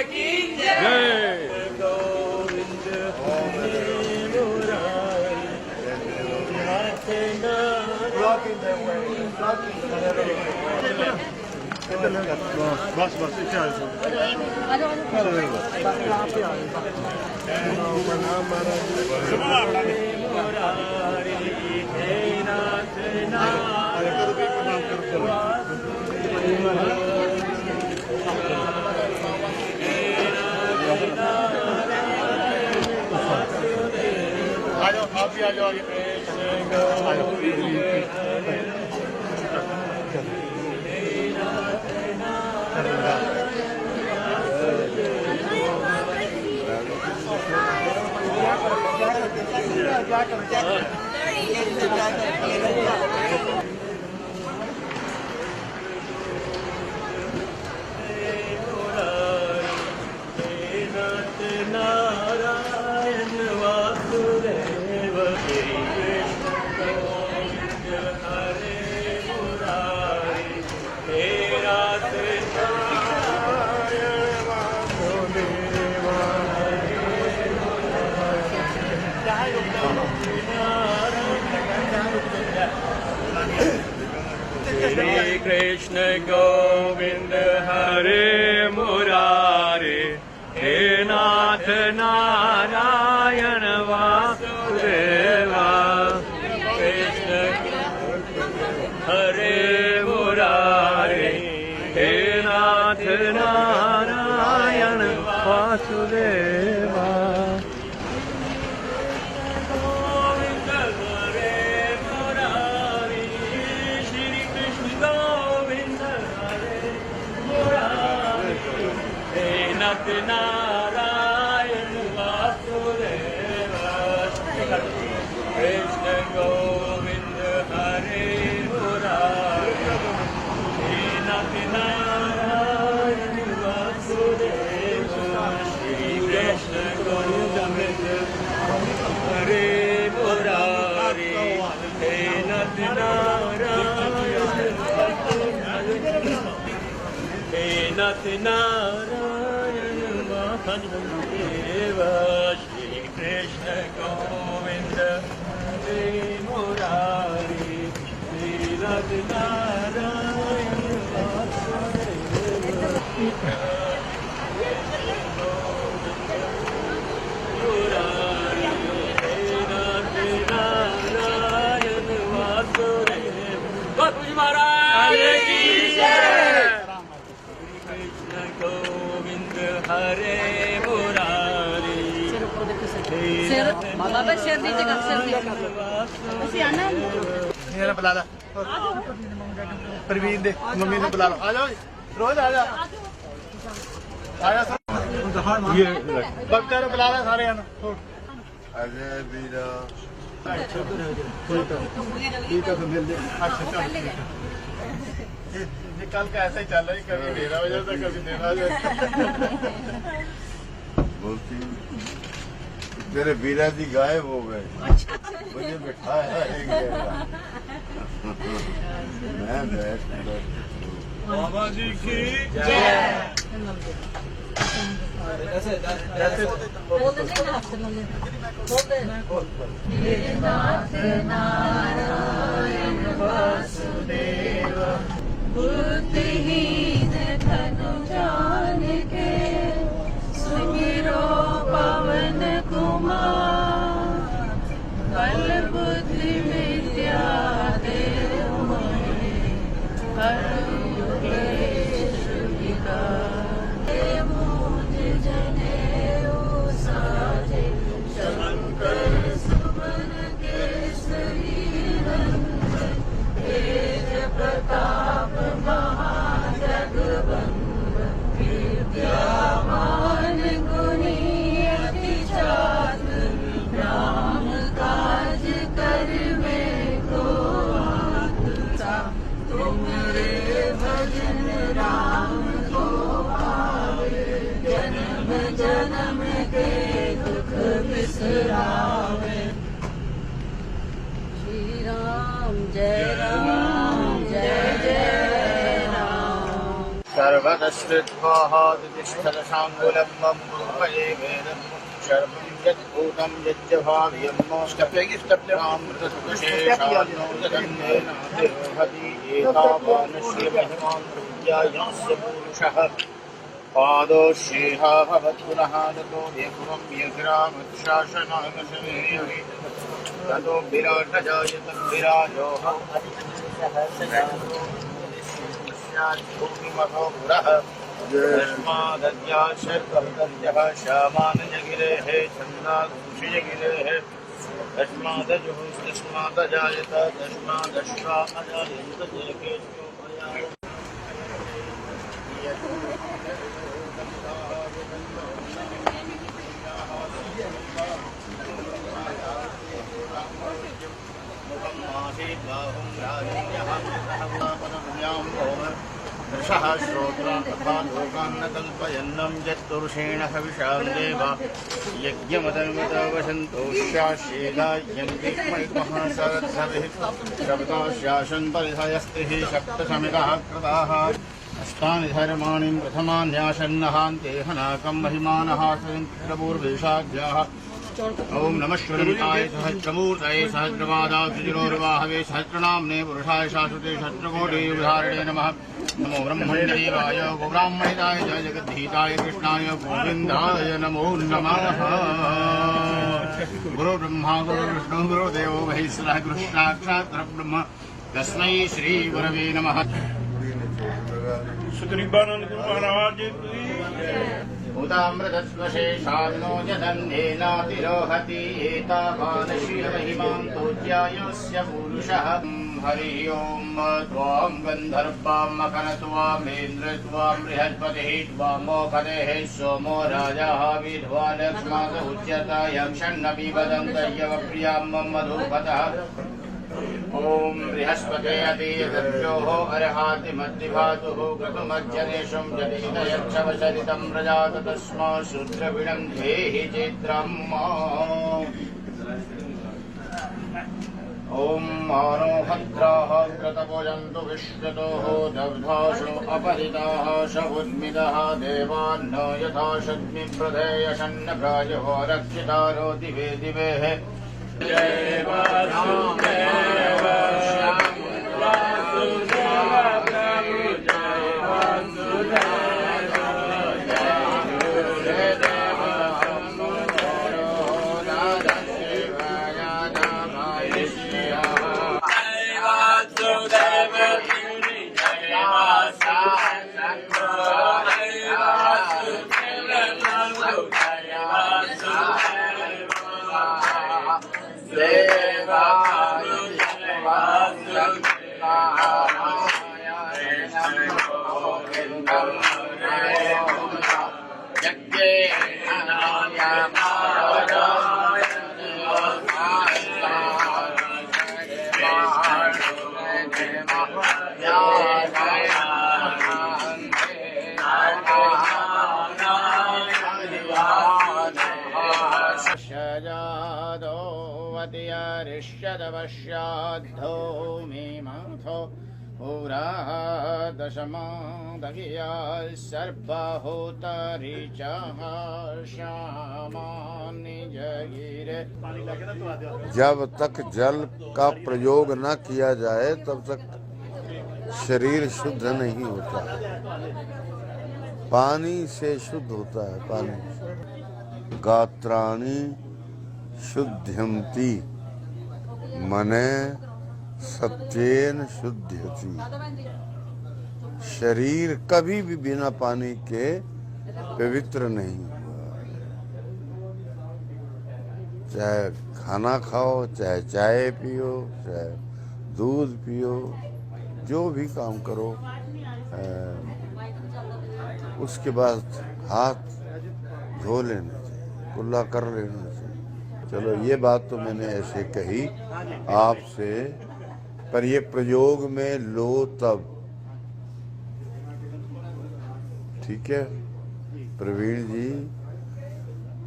की जय। गोविंद बस बस इच्छा आ जाओ, आप भी आ जाओ आगे। नारायण वासुदेव हरे मुरारी हे राधे नारायण वासुदेव श्री कृष्ण गोविंद हरे मुरारी हे नाथ नारायण वासुदेवा कृष्ण हरे मुरारी हे नाथ नारायण वासुदेवा गोविंद हरे मुरारी श्री कृष्ण गोविंद हरे मुरारी हे नाथ नारायण वासुदेवा कृष्ण गोविंद हरे मुरारी हे नाथ नारायण वासुदेवा श्री कृष्ण गोविंद हरे मुरारी हे नाथ नारायण हे नाथ नारायण वासुदेव श्री कृष्ण गोविंद हरे मुरारी हे नाथ नारायण वासुदेव मुरारी हे नाथ नारायण वासुदेव। बापू महाराज की जय। कृष्ण गोविंद हरे मुरारी बाबा शेर दीजिएगा, शेर दीजिएगा। बुला ला प्रवीण दे मम्मी ने बुला लो। आ जाओ रोज आ जाओ ये बच्चा ने बुला ला सारे अजय वीरा ठीक है तो मिल जाए। अच्छा चलो ये कल का ऐसा ही चल रहा है, कभी मेरा हो जाता कभी मेरा हो जाता। बोलती तेरे वीरा जी गायब हो गए, मुझे बिठाया एक जगह। मैं बाबा जी की जय। नाथ नारायण वासुदेव बुद्धिहीन धनु जान के सुमिरो पवन कुमार बल बुद्धि विद्या देव मोहि हर युगेश विकार मुझ जनेऊ साजे शंकर सुमन केसरी नंदन तेज प्रताप महाजगवंदन तस्कृत्वाहातिष्ठदशाङ्गुलम्बं रूपये वेदं शर्वं यद्भूतं यज्जभाव्यमृतशेषान्नोदन्नेनातिर्हति एतावानस्य महिमां प्रत्यायस्य पुरुषः पादो श्रीहा भवत् पुनः ततो देवं व्यग्रामशासनाय शमेयहि ततो विराट जायत विराजोः भूमिमतो पुरः तस्मादद्याशर्कविदद्यः श्यामानजगिरेः छन्दाघोषयगिरेः तस्मादजायत तस्मादश्वा अजायन्त देहेभ्यो दशः श्रोत्रान् तथा लोकान् न कल्पयन्नं यत्पुरुषेण हविषां देवा यज्ञमतर्मतवसन्तोष्याश्येदायन्ति महासरद्भविः शब्दाश्यासन् परिधयस्तिः सप्तशमितः कृताः अष्टानि धर्माणि प्रथमान्यासन्नहान्ते हनाकं महिमानः सन्त्रपूर्वेशाभ्याः ओम नमः श्रीमताय सहस्रमूर्तये सहस्रपादाब्जयोर्वाहवे सहस्रनाम्ने पुरुषाय शाश्वते सहस्रकोटिधारिणे नमः नमो ब्रह्मण्यदेवाय गोब्राह्मणिताय जय जगद्धिताय कृष्णाय गोविन्दाय नमो नमः गुरु ब्रह्मा गुरु विष्णु गुरुदेवो महेश्वरः गुरुसाक्षात् परब्रह्म तस्मै श्री गुरवे नमः। सुग्रीवानंद गुरु महाराज की उदामृतस्वशेषान्नो यदन्येनातिरोहति एतावानशीलमहिमां तोज्यायस्य पुरुषः हरि ओं त्वां गन्धर्वां मकरत्वामेन्द्र त्वां बृहस्पतिः त्वामोपदेः सोमो राजाः विध्वा लक्ष्मास उच्यता यक्षन्नपि वदन्तयवप्रियां मधुपतः ओम बृहस्पते अतीयतर्योः अर्हाति मद्विभातुः क्रतुमज्जनेशं जनितयक्षवचरितं प्रजात तस्मा शूद्रविणं धेहि चित्रम् ओम मानो भद्राः क्रतभुजन्तु विश्वतोः दग्धाशो अपरिताः शवुद्मिदः देवान्न यथा शद्मि प्रधेयशन्न प्रायो रक्षितारो दिवे दिवेः जय वासुदेव श्याम वासुदेव प्रभु जय वासुदेव जय गुरुदेव अमृतरो दादा शिवाय नमः जय वासुदेव जय ऋष्यदवश्याद्धो मे माथो पुरा दशमादगिया सर्वहोतरिचः श्यामानि जगिरे। जब तक जल का प्रयोग न किया जाए तब तक शरीर शुद्ध नहीं होता है। पानी से शुद्ध होता है। पानी गात्राणि शुद्ध्यन्ति मने सत्येन शुद्ध्यति। शरीर कभी भी बिना पानी के पवित्र नहीं हुआ। चाहे खाना खाओ, चाहे चाय पियो, चाहे दूध पियो, जो भी काम करो, उसके बाद हाथ धो लेना चाहिए, कुल्ला कर लेना चाहिए। चलो ये बात तो मैंने ऐसे कही आपसे, पर ये प्रयोग में लो तब, ठीक है प्रवीण जी।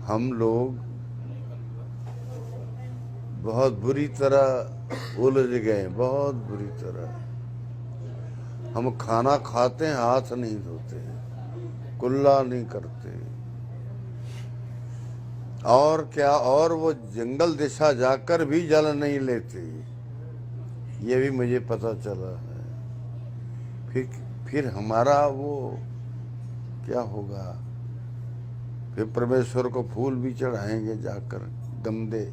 हम लोग बहुत बुरी तरह उलझ गए, बहुत बुरी तरह। हम खाना खाते हैं, हाथ नहीं धोते हैं। कुल्ला नहीं करते। और क्या, और वो जंगल दिशा जाकर भी जल नहीं लेते, ये भी मुझे पता चला है। फिर हमारा वो क्या होगा? फिर परमेश्वर को फूल भी चढ़ाएंगे जाकर, गंदे,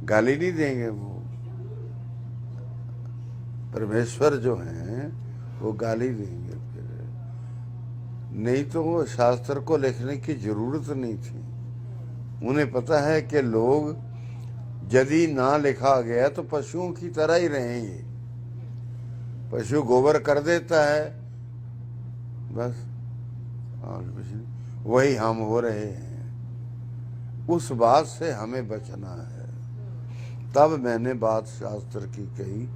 गाली नहीं देंगे। वो परमेश्वर जो हैं वो गाली देंगे। फिर नहीं तो वो शास्त्र को लिखने की जरूरत नहीं थी। उन्हें पता है कि लोग यदि ना लिखा गया तो पशुओं की तरह ही रहेंगे। पशु गोबर कर देता है बस, और कुछ नहीं। वही हम हो रहे हैं। उस बात से हमें बचना है। तब मैंने बात शास्त्र की कही।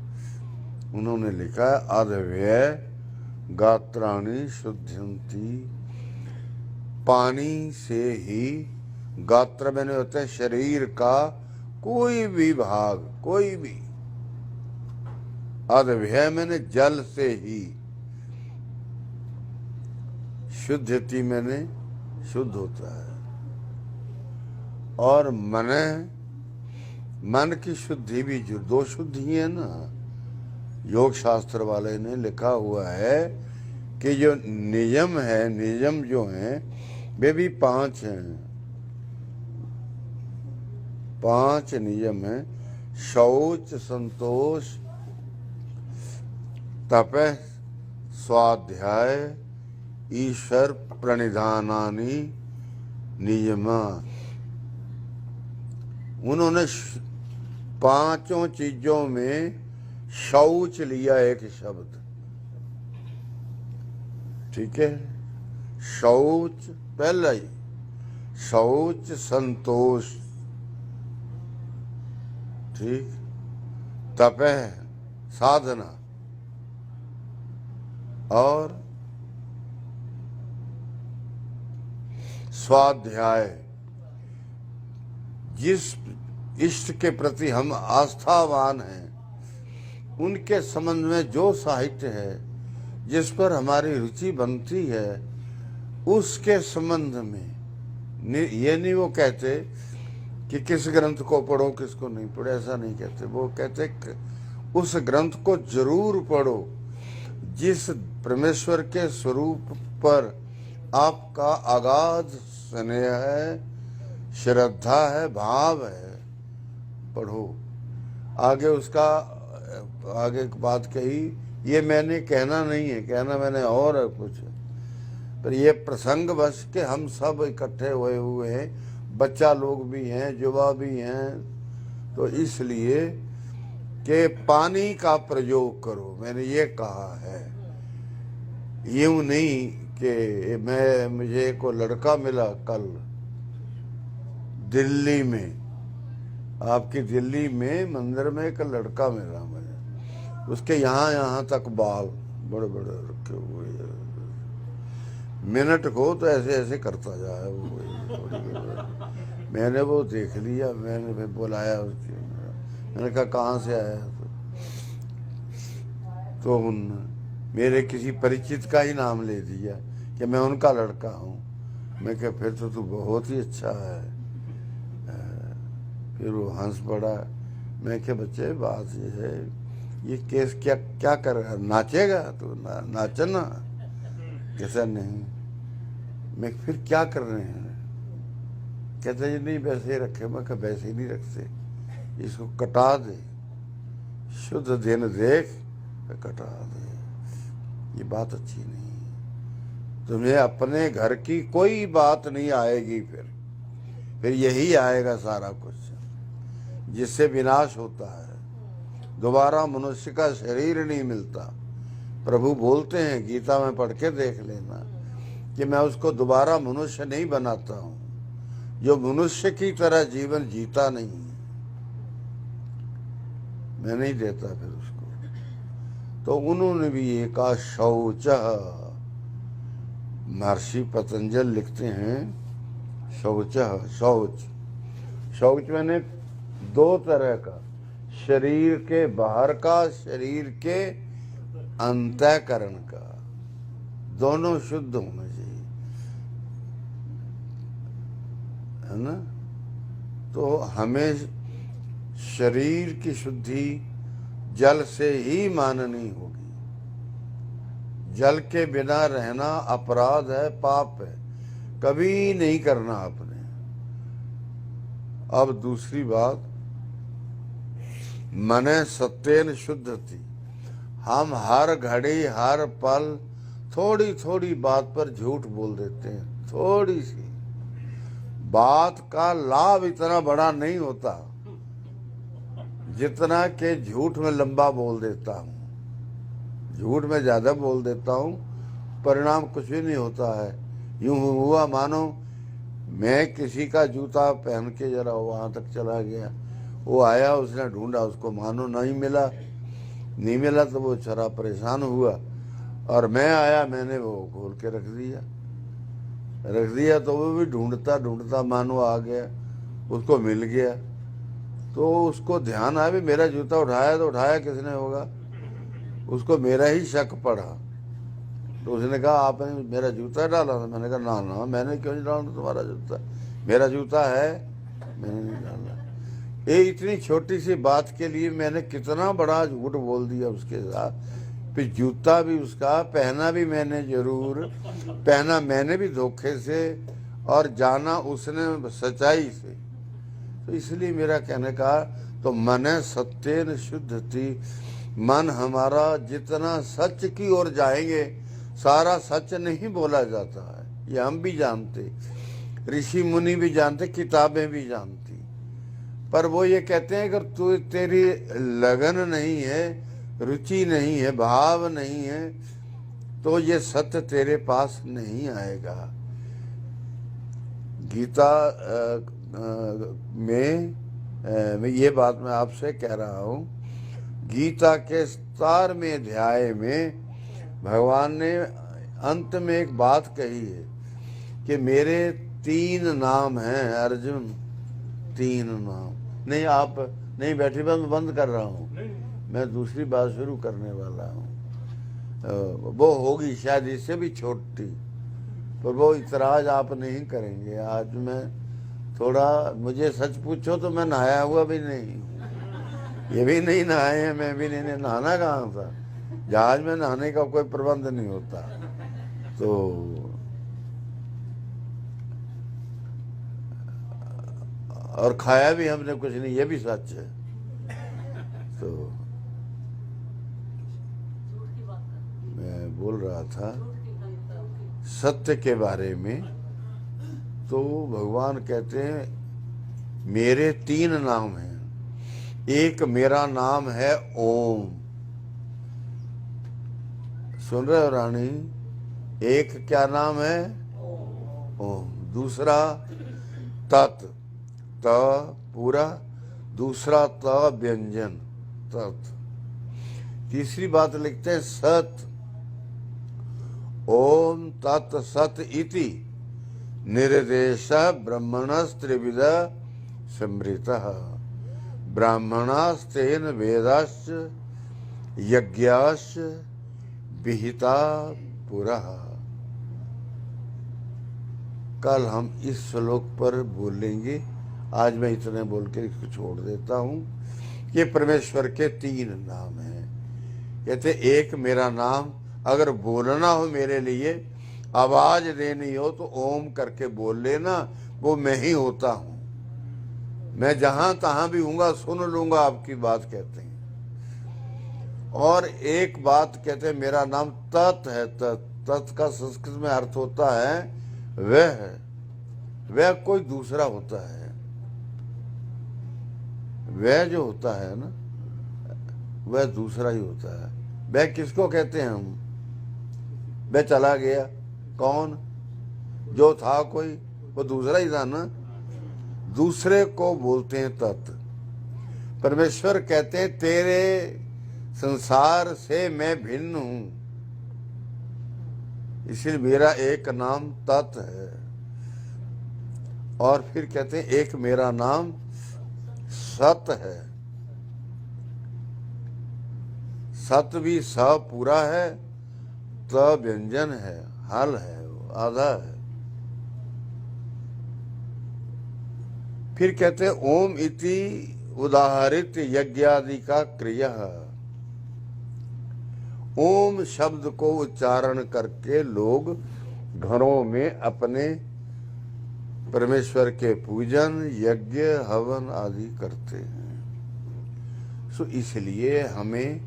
उन्होंने लिखा है अधव्यय गात्राणि शुद्धयन्ति। पानी से ही, गात्र मैंने होता है शरीर का कोई भी भाग, कोई भी। अधव्यय मैंने जल से ही, शुद्धति मैंने शुद्ध होता है। और मन की शुद्धि भी, जो दो शुद्धि है ना, योग शास्त्र वाले ने लिखा हुआ है कि जो नियम है, नियम जो हैं वे भी 5 हैं। 5 नियम हैं। शौच, संतोष, तपः, स्वाध्याय, ईश्वर प्रणिधानानि नियमा। उन्होंने 5 चीजों में शौच लिया एक शब्द, ठीक है। शौच पहला ही, शौच, संतोष, ठीक, तपः साधना, और स्वाध्याय, जिस इष्ट के प्रति हम आस्थावान हैं उनके संबंध में जो साहित्य है, जिस पर हमारी रुचि बनती है, उसके संबंध में। ये नहीं वो कहते कि किस ग्रंथ को पढ़ो किसको नहीं पढ़ो, ऐसा नहीं कहते। वो कहते उस ग्रंथ को जरूर पढ़ो जिस परमेश्वर के स्वरूप पर आपका अगाध स्नेह है, श्रद्धा है, भाव है, पढ़ो। आगे उसका आगे बात कही, ये मैंने कहना नहीं है, कहना मैंने और है कुछ, पर ये प्रसंग बस के हम सब इकट्ठे हुए हैं, बच्चा लोग भी हैं, युवा भी हैं, तो इसलिए कि पानी का प्रयोग करो, मैंने ये कहा है। यूं नहीं कि मुझे को लड़का मिला कल दिल्ली में, आपकी दिल्ली में मंदिर में एक लड़का मिला मुझे, उसके यहाँ तक बाल बड़े बड़े रखे हुए, मिनट को तो ऐसे ऐसे करता जाए वो। मैंने वो देख लिया, मैंने बुलाया उसके, मैंने कहा कहाँ से आया? तो मेरे किसी परिचित का ही नाम ले दिया कि मैं उनका लड़का हूँ। मैं कहा फिर तो तू बहुत ही अच्छा है। फिर वो हंस पड़ा। मैं क्या बच्चे बात ये है, ये केस क्या क्या कर रहा है, नाचेगा तो नाचना कैसा नहीं। मैं फिर क्या कर रहे हैं? कहते ये नहीं वैसे ही रखे। मैं कहा वैसे ही नहीं रखते, इसको कटा दे, शुद्ध दिन देख कटा दे, ये बात अच्छी नहीं। तुम्हें अपने घर की कोई बात नहीं आएगी, फिर यही आएगा सारा कुछ, जिससे विनाश होता है। दोबारा मनुष्य का शरीर नहीं मिलता। प्रभु बोलते हैं, गीता में पढ़ के देख लेना, कि मैं उसको दोबारा मनुष्य नहीं बनाता हूँ जो मनुष्य की तरह जीवन जीता नहीं, मैं नहीं देता फिर उसको। तो उन्होंने भी ये कहा शौच। महर्षि पतंजल लिखते हैं शौच, शौच, शौच मैंने 2 तरह का, शरीर के बाहर का, शरीर के अंतःकरण का, दोनों शुद्ध होने चाहिए, है ना। तो हमें शरीर की शुद्धि जल से ही माननी होगी। जल के बिना रहना अपराध है, पाप है, कभी नहीं करना आपने। अब दूसरी बात, मने सत्येन शुद्धति। हम हर घड़ी हर पल थोड़ी थोड़ी बात पर झूठ बोल देते हैं। थोड़ी सी बात का लाभ इतना बड़ा नहीं होता जितना कि झूठ में लंबा बोल देता हूँ। झूठ में ज्यादा बोल देता हूँ, परिणाम कुछ भी नहीं होता है। यूं हुआ मानो मैं किसी का जूता पहन के जरा वहां तक चला गया, वो आया, उसने ढूंढा, उसको मानो नहीं मिला तो वो चरा परेशान हुआ, और मैं आया, मैंने वो खोल के रख दिया तो वो भी ढूंढता मानो आ गया, उसको मिल गया। तो उसको ध्यान आया भी मेरा जूता उठाया तो उठाया किसने होगा, उसको मेरा ही शक पड़ा। तो उसने कहा आपने मेरा जूता डाला था? मैंने कहा ना मैंने क्यों नहीं डाला तुम्हारा जूता, मेरा जूता है, मैंने नहीं डाला। ये इतनी छोटी सी बात के लिए मैंने कितना बड़ा झूठ बोल दिया उसके साथ। फिर जूता भी उसका पहना भी मैंने जरूर, पहना मैंने भी धोखे से, और जाना उसने सच्चाई से। तो इसलिए मेरा कहने का, तो मन सत्येन शुद्धति, मन हमारा जितना सच की ओर जाएंगे, सारा सच नहीं बोला जाता है, ये हम भी जानते, ऋषि मुनि भी जानते, किताबें भी जानती। पर वो ये कहते हैं अगर तू तेरी लगन नहीं है, रुचि नहीं है, भाव नहीं है, तो ये सत्य तेरे पास नहीं आएगा। गीता में ये बात मैं आपसे कह रहा हूँ, गीता के 17वें अध्याय में भगवान ने अंत में एक बात कही है कि मेरे 3 नाम हैं अर्जुन, 3 नाम। नहीं आप नहीं बैठे, बंद कर रहा हूँ, मैं दूसरी बात शुरू करने वाला हूँ। वो होगी शायद इससे भी छोटी, पर वो इतराज आप नहीं करेंगे। आज मैं थोड़ा, मुझे सच पूछो तो मैं नहाया हुआ भी नहीं, ये भी नहीं नहाए हैं, मैं भी नहीं, नहाना कहाँ था, जहाज में नहाने का कोई प्रबंध नहीं होता। तो और खाया भी हमने कुछ नहीं, ये भी सच है। तो मैं बोल रहा था सत्य के बारे में, तो भगवान कहते हैं मेरे 3 नाम हैं। एक मेरा नाम है ओम, सुन रहे हो रानी? एक क्या नाम है? ओम। दूसरा तत्, त पूरा, दूसरा त व्यंजन, तत्। तीसरी बात लिखते हैं सत, ओम तत् सत इति निर्देश ब्रह्मणस्त्रिविध समृतः ब्राह्मणास्तेन वेदाश्च यज्ञाश्च विहिता पुरः। कल हम इस श्लोक पर बोलेंगे, आज मैं इतने बोल के इसको छोड़ देता हूँ। ये परमेश्वर के 3 नाम हैं। कहते एक मेरा नाम, अगर बोलना हो मेरे लिए, आवाज देनी हो तो ओम करके बोल लेना, वो मैं ही होता हूँ। मैं जहां तहां भी हूँगा, सुन लूंगा आपकी बात, कहते हैं। और एक बात कहते हैं मेरा नाम तत् है। तत् का संस्कृत में अर्थ होता है वह कोई दूसरा होता है। वह जो होता है ना, वह दूसरा ही होता है। वह किसको कहते हैं हम? वह चला गया, कौन? जो था कोई, वो दूसरा ही था ना, दूसरे को बोलते हैं तत्। परमेश्वर कहते हैं तेरे संसार से मैं भिन्न हूं, इसलिए मेरा एक नाम तत् है। और फिर कहते हैं एक मेरा नाम सत है। सत भी स पूरा है, त व्यंजन है। हल है, वो आधा है। फिर कहते हैं ओम इति उदाहरित यज्ञादि का क्रिया। ओम शब्द को उच्चारण करके लोग घरों में अपने परमेश्वर के पूजन, यज्ञ, हवन आदि करते हैं। सो इसलिए हमें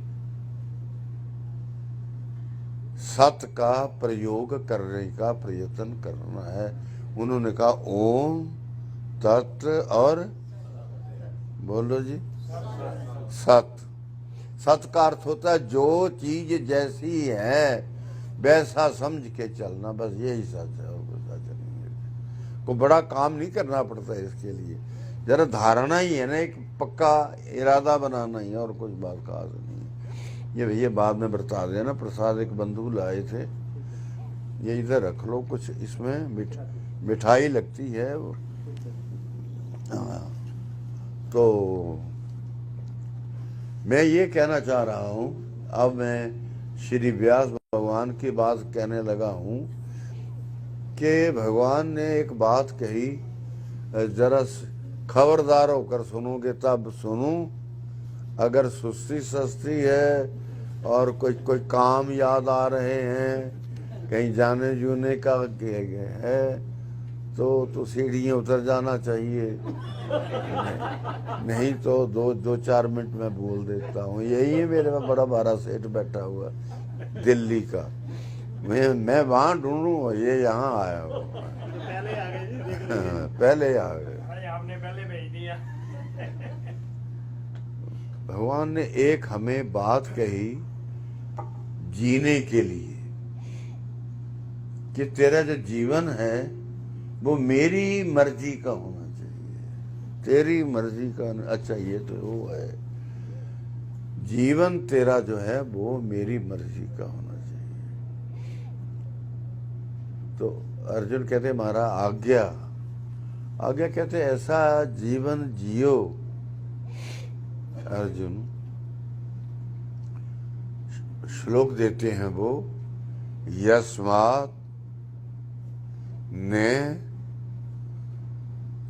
सत का प्रयोग करने का प्रयत्न करना है। उन्होंने कहा ओम, तत् और बोलो जी सत। सत का अर्थ होता है जो चीज जैसी है वैसा समझ के चलना, बस यही सच है। को बड़ा काम नहीं करना पड़ता है इसके लिए, जरा धारणा ही है ना, एक पक्का इरादा बनाना ही है, और कुछ बात खास नहीं है। ये भैया बाद में बता देना, प्रसाद एक बंधु लाए थे, ये इधर रख लो, कुछ इसमें मिठाई लगती है वो। तो मैं ये कहना चाह रहा हूँ, अब मैं श्री व्यास भगवान की बात कहने लगा हूँ कि भगवान ने एक बात कही, जरा खबरदार होकर सुनोगे तब सुनो। अगर सुस्ती सस्ती है और कोई काम याद आ रहे हैं, कहीं जाने जूने का है, तो सीढ़ियाँ उतर जाना चाहिए, नहीं तो दो चार मिनट में बोल देता हूँ। यही है मेरे में बड़ा भारा सेठ बैठा हुआ दिल्ली का, मैं वहाँ ढूंढूं, ये यहाँ आया हूँ। पहले आ गए, आपने पहले भेज दिया। भगवान ने एक हमें बात कही जीने के लिए कि तेरा जो जीवन है वो मेरी मर्जी का होना चाहिए, तेरी मर्जी का। अच्छा, ये तो वो है, जीवन तेरा जो है वो मेरी मर्जी का होना चाहिए। तो अर्जुन कहते महाराज आज्ञा, आज्ञा कहते ऐसा जीवन जियो। अर्जुन श्लोक देते हैं वो, यस्मात् ने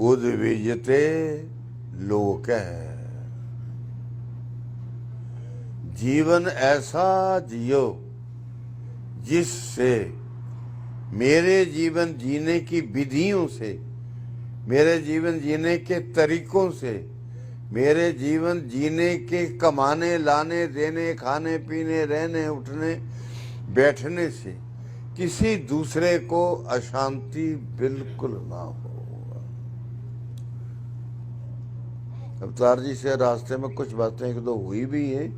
उद्विजते लोक है। जीवन ऐसा जियो जिससे मेरे जीवन जीने की विधियों से, मेरे जीवन जीने के तरीकों से, मेरे जीवन जीने के कमाने लाने देने खाने पीने रहने उठने बैठने से किसी दूसरे को अशांति बिल्कुल ना हो। अवतार जी से रास्ते में कुछ बातें एक दो हुई भी है,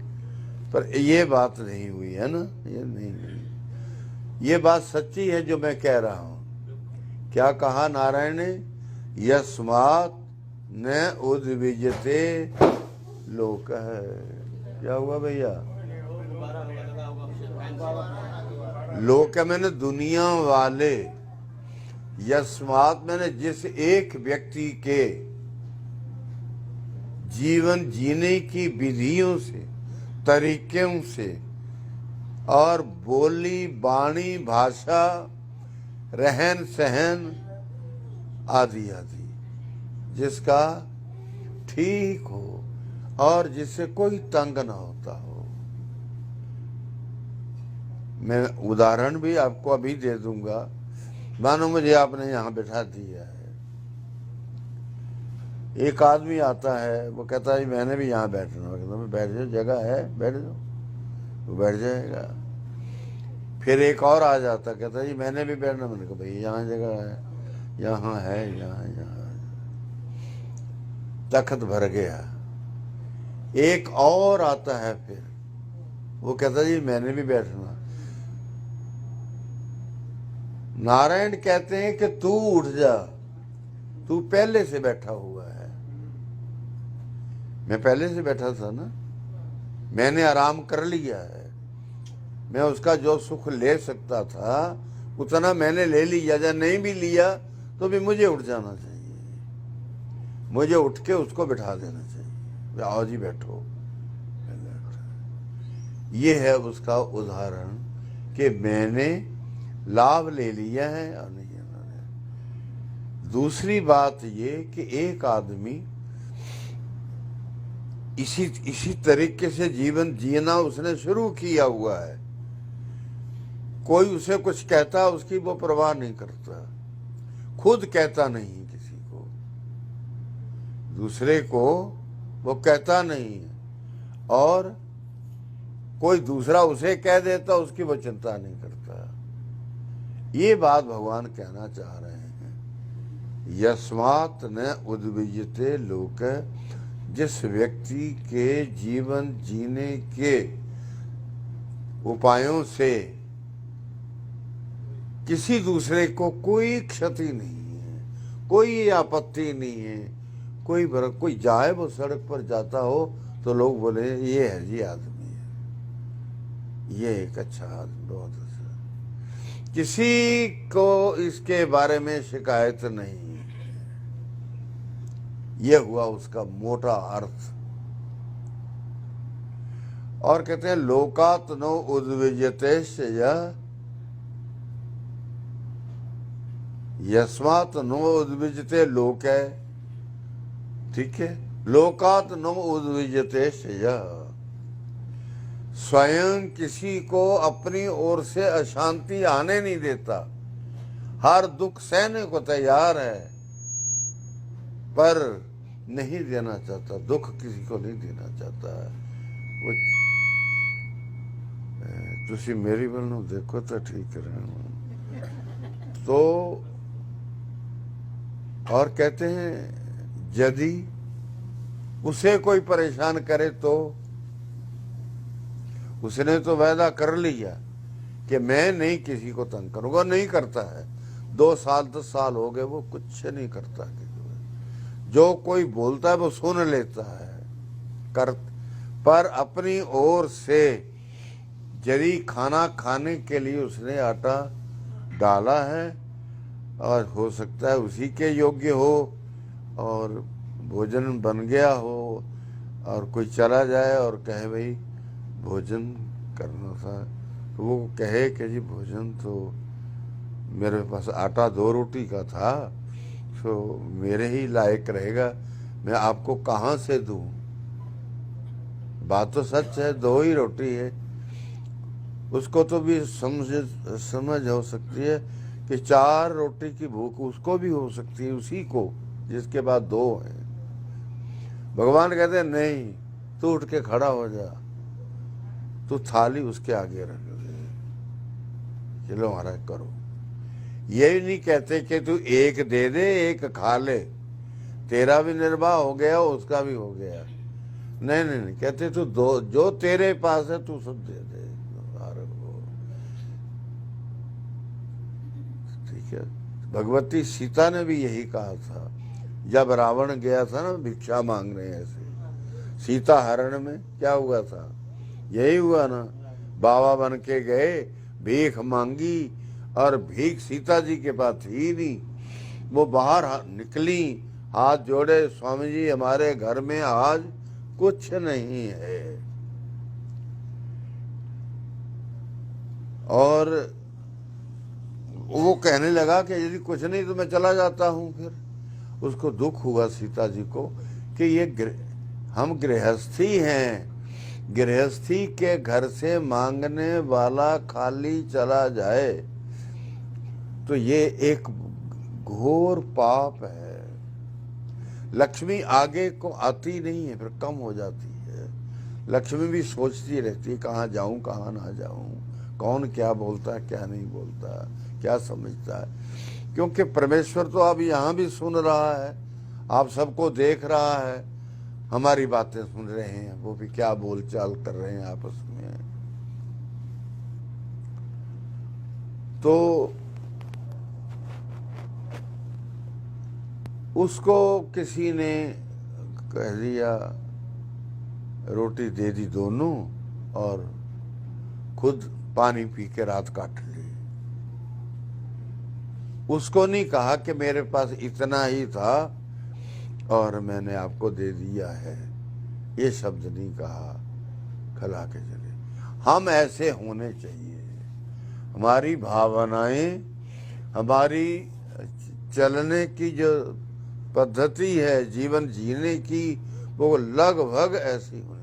पर ये बात नहीं हुई है ना, ये नहीं हुई। ये बात सच्ची है जो मैं कह रहा हूं। क्या कहा नारायण ने, यस्मात् न उद्विजते लोक है। क्या हुआ भैया? लोक मैंने दुनिया वाले, यस्मात् मैंने जिस एक व्यक्ति के जीवन जीने की विधियों से, तरीकों से और बोली बाणी भाषा रहन सहन आदि आदि जिसका ठीक हो और जिससे कोई तंग ना होता हो। मैं उदाहरण भी आपको अभी दे दूंगा। मानो मुझे आपने यहाँ बैठा दिया है, एक आदमी आता है, वो कहता है मैंने भी यहाँ बैठना है। कहता मैं बैठ जाओ, जगह है बैठ जाओ, वो बैठ जाएगा। फिर एक और आ जाता, कहता है जी मैंने भी बैठना। मैंने कहा भाई यहाँ जगह है, यहाँ है, यहाँ तख्त भर गया। एक और आता है, फिर वो कहता जी मैंने भी बैठना। नारायण कहते हैं कि तू उठ जा, तू पहले से बैठा हुआ है। मैं पहले से बैठा था ना, मैंने आराम कर लिया है। मैं उसका जो सुख ले सकता था उतना मैंने ले लिया। जब नहीं भी लिया तो भी मुझे उठ जाना चाहिए, मुझे उठ के उसको बिठा देना चाहिए, आओ जी बैठो। ये है उसका उदाहरण कि मैंने लाभ ले लिया है और नहीं उन्होंने। दूसरी बात ये कि एक आदमी इसी तरीके से जीवन जीना उसने शुरू किया हुआ है। कोई उसे कुछ कहता है उसकी वो परवाह नहीं करता, खुद कहता नहीं किसी को, दूसरे को वो कहता नहीं है, और कोई दूसरा उसे कह देता उसकी वो चिंता नहीं करता। ये बात भगवान कहना चाह रहे हैं। यस्मात् न उद्विजते लोक, जिस व्यक्ति के जीवन जीने के उपायों से किसी दूसरे को कोई क्षति नहीं है, कोई आपत्ति नहीं है, कोई जाए वो सड़क पर जाता हो तो लोग बोले ये है जी आदमी है, ये एक अच्छा आदमी, बहुत अच्छा, किसी को इसके बारे में शिकायत नहीं। ये हुआ उसका मोटा अर्थ। और कहते हैं लोकात् नो उद्विजतेश्च यस्मात् नो उद्विजते लोक है, ठीक है। लोकात् नो उद्विजतेश्च, स्वयं किसी को अपनी ओर से अशांति आने नहीं देता, हर दुख सहने को तैयार है, पर नहीं देना चाहता, दुख किसी को नहीं देना चाहता। वो तुसी मेरी बनो देखो तो ठीक रहे। तो और कहते हैं यदि उसे कोई परेशान करे तो उसने तो वादा कर लिया कि मैं नहीं किसी को तंग करूंगा, नहीं करता है। 2 साल 10 साल हो गए वो कुछ नहीं करता, जो कोई बोलता है वो सुन लेता है, पर अपनी ओर से यदि खाना खाने के लिए उसने आटा डाला है और हो सकता है उसी के योग्य हो और भोजन बन गया हो, और कोई चला जाए और कहे भाई भोजन करना था, तो वो कहे कि जी भोजन तो मेरे पास आटा 2 रोटी का था, तो मेरे ही लायक रहेगा, मैं आपको कहाँ से दूं। बात तो सच है, 2 ही रोटी है। उसको तो भी समझ हो सकती है कि 4 रोटी की भूख उसको भी हो सकती है, उसी को जिसके बाद 2 हैं। भगवान कहते हैं नहीं, तू उठ के खड़ा हो जा, तू थाली उसके आगे रख दे, चलो महाराज करो। ये नहीं कहते कि तू एक दे दे एक खा ले, तेरा भी निर्वाह हो गया उसका भी हो गया। नहीं नहीं नहीं, कहते तू 2 जो तेरे पास है तू सब दे दे। ठीक है। भगवती सीता ने भी यही कहा था जब रावण गया था ना भिक्षा मांगने, ऐसे सीता हरण में क्या हुआ था, यही हुआ ना, बाबा बन के गए, भीख मांगी, और भीख सीता जी के पास थी नहीं। वो बाहर निकली, हाथ जोड़े, स्वामी जी हमारे घर में आज कुछ नहीं है। और वो कहने लगा कि यदि कुछ नहीं तो मैं चला जाता हूं। फिर उसको दुख हुआ सीता जी को कि ये हम गृहस्थी हैं, गृहस्थी के घर से मांगने वाला खाली चला जाए तो ये एक घोर पाप है। लक्ष्मी आगे को आती नहीं है, फिर कम हो जाती है। लक्ष्मी भी सोचती रहती है कहाँ जाऊं कहाँ ना जाऊं, कौन क्या बोलता है क्या नहीं बोलता, क्या समझता है। क्योंकि परमेश्वर तो अब यहाँ भी सुन रहा है, आप सबको देख रहा है, हमारी बातें सुन रहे हैं, वो भी क्या बोलचाल कर रहे हैं आपस में। तो उसको किसी ने कह दिया, रोटी दे दी दोनों और खुद पानी पी के रात काट ली। उसको नहीं कहा कि मेरे पास इतना ही था और मैंने आपको दे दिया है, ये शब्द नहीं कहा, खला के चले। हम ऐसे होने चाहिए, हमारी भावनाएं, हमारी चलने की जो पद्धति है जीवन जीने की, वो लगभग ऐसी होनी